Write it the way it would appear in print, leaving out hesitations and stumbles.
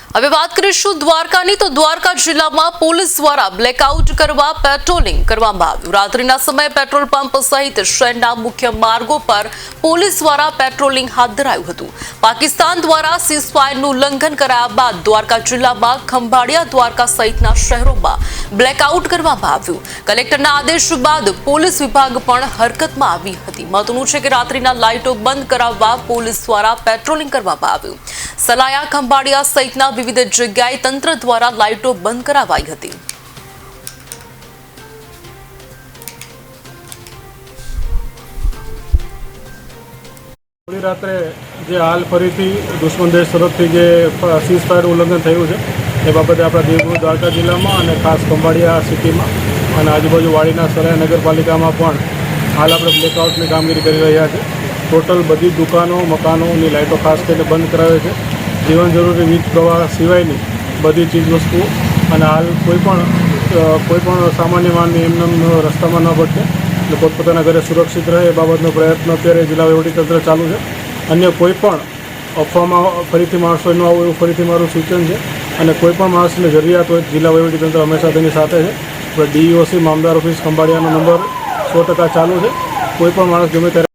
હવે વાત કરીશું દ્વારકાની તો દ્વારકા જિલ્લામાં પોલીસ દ્વારા બ્લેકઆઉટ કરવા પેટ્રોલિંગ કરવામાં આવ્યું। રાત્રિના સમયે પેટ્રોલ પંપ સહિત શહેરના મુખ્ય માર્ગો પર પોલીસ દ્વારા પેટ્રોલિંગ હાથ ધરાયું હતું। પાકિસ્તાન દ્વારા સીઝફાયરનું ઉલ્લંઘન કરાયા બાદ દ્વારકા જિલ્લામાં ખંભાળિયા દ્વારકા સહિતના શહેરોમાં બ્લેકઆઉટ કરવામાં આવ્યું। કલેક્ટરના આદેશ બાદ પોલીસ વિભાગ પણ હરકતમાં આવી હતી। મહત્વનું છે કે રાત્રિના લાઇટો બંધ કરાવવા પોલીસ દ્વારા પેટ્રોલિંગ કરવામાં આવ્યું। સલાયા ખંભાળિયા સહિતના વિવિધ જગ્યાએ તંત્ર દ્વારા લાઇટો બંધ કરાવાઈ હતી। મોડી રાત્રે જે હાલ ફરીથી દુશ્મન દેશ તરફથી જે સીઝફાયર ઉલ્લંઘન થયું છે એ બાબતે આપણા દેવભૂમિ દ્વારકા જિલ્લામાં અને ખાસ ખંભાળિયા સિટીમાં અને આજુબાજુ વાડીના સરાય નગરપાલિકામાં પણ હાલ આપણે બ્લેકઆઉટની કામગીરી કરી રહ્યા છે। ટોટલ બધી દુકાનો મકાનોની લાઇટો ખાસ કરીને બંધ કરાવે છે। જીવન જરૂરી વીજ પ્રવાહ સિવાયની બધી ચીજવસ્તુઓ અને હાલ કોઈ પણ સામાન્ય માનવી એમને રસ્તામાં ન ભટકે એટલે પોતપોતાના ઘરે સુરક્ષિત રહે એ બાબતનો પ્રયત્ન અત્યારે જિલ્લા વહીવટીતંત્ર ચાલુ છે। અન્ય કોઈ પણ અફવામાં ફરીથી માણસો ન આવું એવું ફરીથી મારું સૂચન છે અને કોઈ પણ માણસને જરૂરિયાત હોય જિલ્લા વહીવટીતંત્ર હંમેશા તેની સાથે છે। ડીઈઓસી મામદાર ઓફિસ ખંભાળિયાનો નંબર 100% ચાલુ છે। કોઈ પણ માણસ ગમે ત્યારે